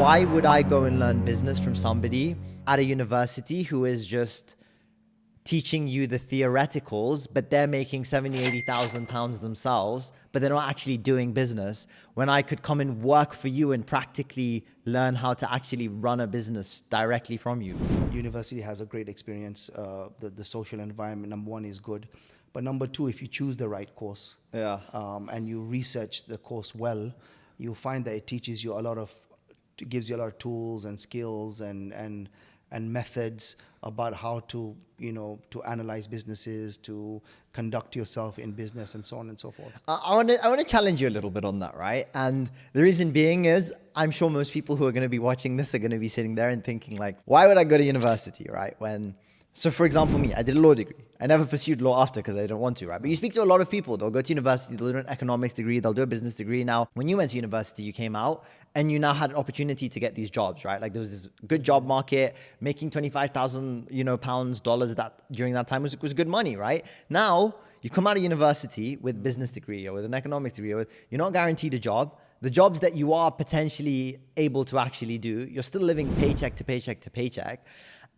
Why would I go and learn business from somebody at a university who is just teaching you the theoreticals, but they're making 70, 80,000 pounds themselves, but they're not actually doing business, when I could come and work for you and practically learn how to actually run a business directly from you? University has a great experience. The social environment, number one, is good. But number two, if you choose the right course and you research the course well, you'll find that it teaches you it gives you a lot of tools and skills and methods about how to analyze businesses, to conduct yourself in business, and so on and so forth. I want to challenge you a little bit on that, right? And the reason being is, I'm sure most people who are going to be watching this are going to be sitting there and thinking like, why would I go to university, right? So for example, me, I did a law degree. I never pursued law after because I didn't want to, right? But you speak to a lot of people, they'll go to university, they'll do an economics degree, they'll do a business degree. Now, when you went to university, you came out and you now had an opportunity to get these jobs, right? Like there was this good job market, making 25,000, pounds, dollars during that time was good money, right? Now, you come out of university with business degree or with an economics degree, you're not guaranteed a job. The jobs that you are potentially able to actually do, you're still living paycheck to paycheck to paycheck.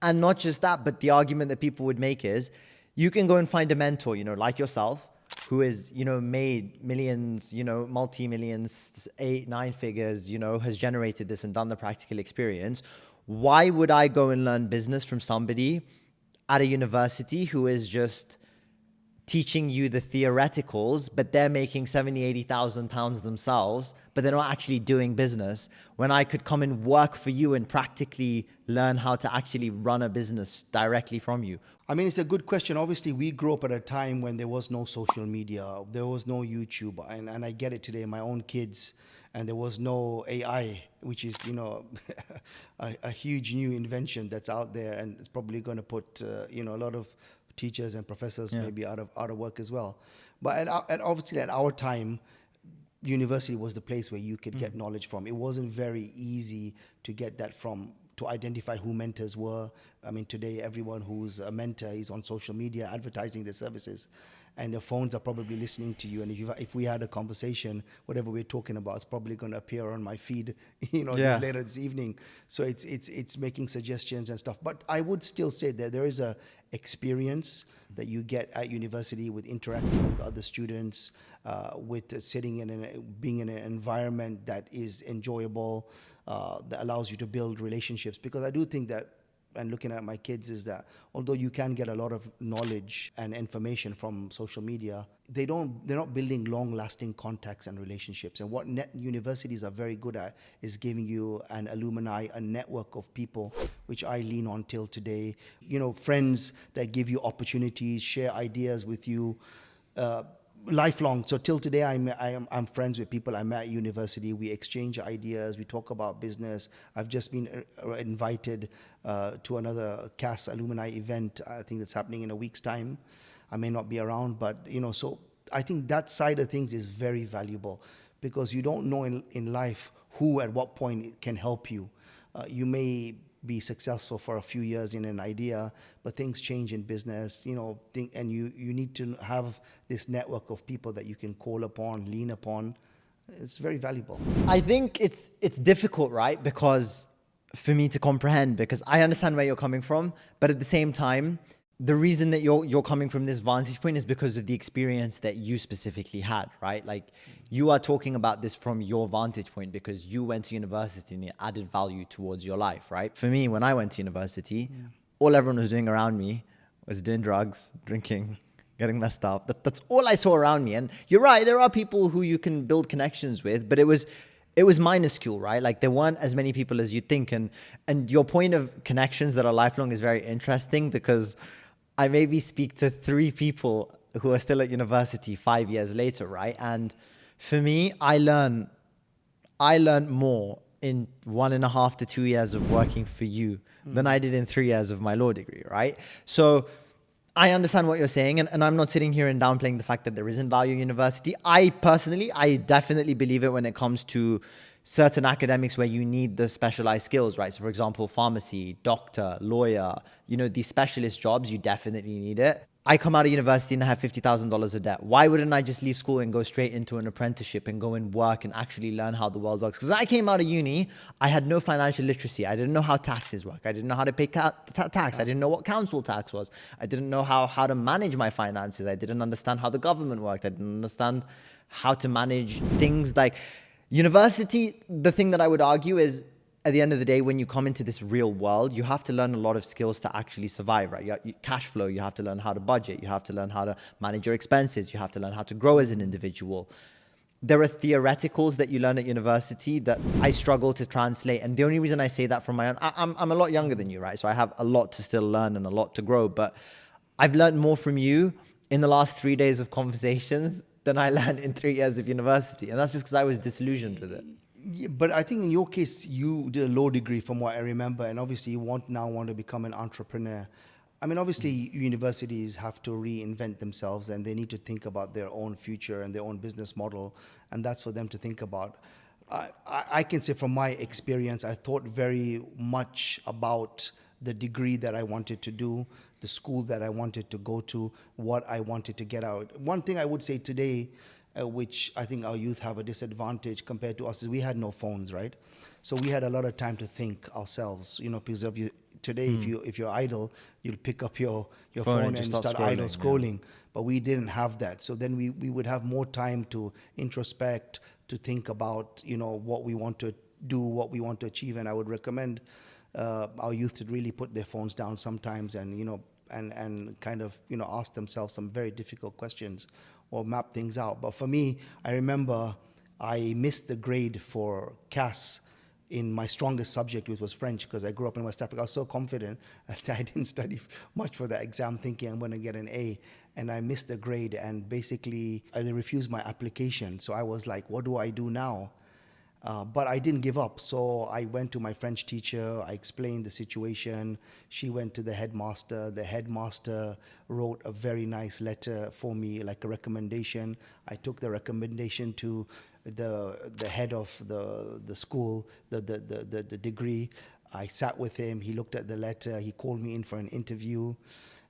And not just that, but the argument that people would make is you can go and find a mentor, like yourself, who is, made millions, multi-millions, 8, 9 figures, has generated this and done the practical experience. Why would I go and learn business from somebody at a university who is just teaching you the theoreticals, but they're making 70, 80,000 pounds themselves, but they're not actually doing business, when I could come and work for you and practically learn how to actually run a business directly from you? I mean, it's a good question. Obviously, we grew up at a time when there was no social media, there was no YouTube, and I get it today, my own kids, and there was no AI, which is, a huge new invention that's out there, and it's probably going to put, a lot of teachers and professors maybe out of work as well. But obviously at our time, university was the place where you could get knowledge from. It wasn't very easy to get that from, to identify who mentors were. I mean, today everyone who's a mentor is on social media advertising their services, and their phones are probably listening to you. And if we had a conversation, whatever we're talking about, it's probably going to appear on my feed, later this evening. So it's making suggestions and stuff. But I would still say that there is a experience that you get at university with interacting with other students, with sitting being in an environment that is enjoyable, that allows you to build relationships. Because I do think that, and looking at my kids, is that although you can get a lot of knowledge and information from social media, they're not building long-lasting contacts and relationships. And what universities are very good at is giving you an alumni, a network of people, which I lean on till today. Friends that give you opportunities, share ideas with you, lifelong. So till today, I'm friends with people I met at university. We exchange ideas. We talk about business. I've just been invited to another CAS alumni event. I think that's happening in a week's time. I may not be around, but so I think that side of things is very valuable, because you don't know in life who at what point can help you. You may be successful for a few years in an idea, but things change in business, and you need to have this network of people that you can call upon, lean upon. It's very valuable. I think it's difficult, right? Because for me to comprehend, because I understand where you're coming from, but at the same time, the reason that you're coming from this vantage point is because of the experience that you specifically had, right? Like, you are talking about this from your vantage point because you went to university and it added value towards your life, right? For me, when I went to university, all everyone was doing around me was doing drugs, drinking, getting messed up. That's all I saw around me. And you're right, there are people who you can build connections with, but it was minuscule, right? Like, there weren't as many people as you think. And your point of connections that are lifelong is very interesting, because I maybe speak to 3 people who are still at university 5 years later, right? And for me, I learned more in 1.5 to 2 years of working for you than I did in 3 years of my law degree, right? So I understand what you're saying, and I'm not sitting here and downplaying the fact that there isn't value in university. I definitely believe it when it comes to certain academics where you need the specialized skills, right? So for example, pharmacy, doctor, lawyer, these specialist jobs, you definitely need it. I come out of university and I have $50,000 of debt. Why wouldn't I just leave school and go straight into an apprenticeship and go and work and actually learn how the world works? Because I came out of uni, I had no financial literacy. I didn't know how taxes work. I didn't know how to pay tax. I didn't know what council tax was. I didn't know how to manage my finances. I didn't understand how the government worked. I didn't understand how to manage things like university. The thing that I would argue is, at the end of the day, when you come into this real world, you have to learn a lot of skills to actually survive, right? Cash flow, you have to learn how to budget, you have to learn how to manage your expenses, you have to learn how to grow as an individual. There are theoreticals that you learn at university that I struggle to translate. And the only reason I say that from my own, I'm a lot younger than you, right? So I have a lot to still learn and a lot to grow. But I've learned more from you in the last 3 days of conversations than I learned in 3 years of university. And that's just because I was disillusioned with it. Yeah, but I think in your case, you did a law degree from what I remember, and obviously you now want to become an entrepreneur. I mean, obviously universities have to reinvent themselves and they need to think about their own future and their own business model, and that's for them to think about. I can say from my experience, I thought very much about the degree that I wanted to do, the school that I wanted to go to, what I wanted to get out. One thing I would say today, which I think our youth have a disadvantage compared to us, is we had no phones, right? So we had a lot of time to think ourselves, because of today, if you're idle, you'll pick up your phone and start idle scrolling. Yeah. But we didn't have that. So then we would have more time to introspect, to think about, what we want to do, what we want to achieve. And I would recommend our youth to really put their phones down sometimes and, and kind of, ask themselves some very difficult questions or map things out. But for me, I remember I missed the grade for CAS in my strongest subject, which was French, because I grew up in West Africa. I was so confident that I didn't study much for that exam, thinking I'm going to get an A. And I missed the grade, and basically they refused my application. So I was like, what do I do now? But I didn't give up. So I went to my French teacher. I explained the situation. She went to the headmaster. The headmaster wrote a very nice letter for me, like a recommendation. I took the recommendation to the head of the school, the degree. I sat with him. He looked at the letter. He called me in for an interview.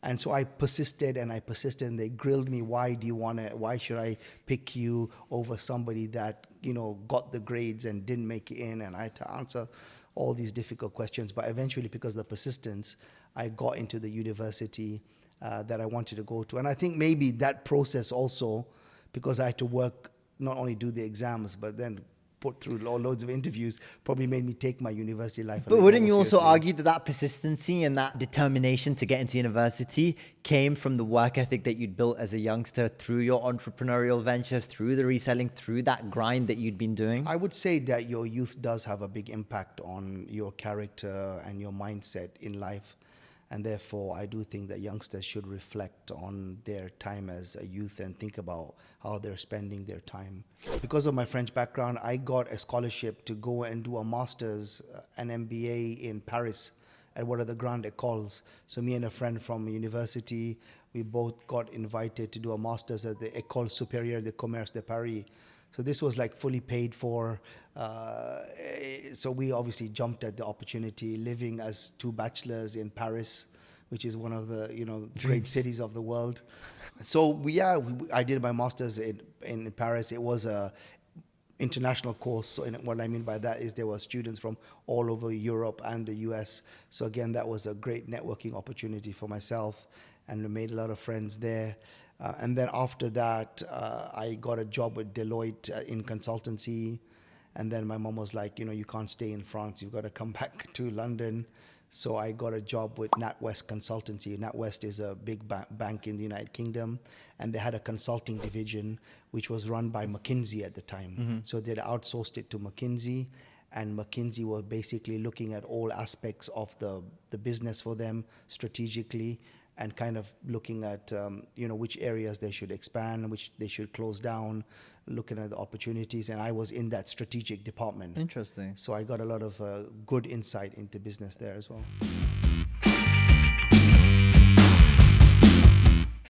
And so I persisted and and they grilled me. Why should I pick you over somebody that, got the grades and didn't make it in? And I had to answer all these difficult questions. But eventually, because of the persistence, I got into the university that I wanted to go to. And I think maybe that process also, because I had to work, not only do the exams, but then put through loads of interviews, probably made me take my university life. But wouldn't you also argue that persistency and that determination to get into university came from the work ethic that you'd built as a youngster through your entrepreneurial ventures, through the reselling, through that grind that you'd been doing? I would say that your youth does have a big impact on your character and your mindset in life. And therefore, I do think that youngsters should reflect on their time as a youth and think about how they're spending their time. Because of my French background, I got a scholarship to go and do a master's, an MBA in Paris at one of the Grand Écoles. So me and a friend from university, we both got invited to do a master's at the École Supérieure de Commerce de Paris. So this was like fully paid for. So we obviously jumped at the opportunity, living as two bachelors in Paris, which is one of the great cities of the world. So I did my master's in Paris. It was a international course. So what I mean by that is there were students from all over Europe and the US. So again, that was a great networking opportunity for myself, and I made a lot of friends there. And then after that, I got a job with Deloitte in consultancy. And then my mom was like, you can't stay in France. You've got to come back to London. So I got a job with NatWest Consultancy. NatWest is a big bank in the United Kingdom. And they had a consulting division, which was run by McKinsey at the time. Mm-hmm. So they'd outsourced it to McKinsey. And McKinsey were basically looking at all aspects of the business for them strategically, and kind of looking at which areas they should expand, which they should close down, looking at the opportunities. And I was in that strategic department. Interesting. So I got a lot of good insight into business there as well.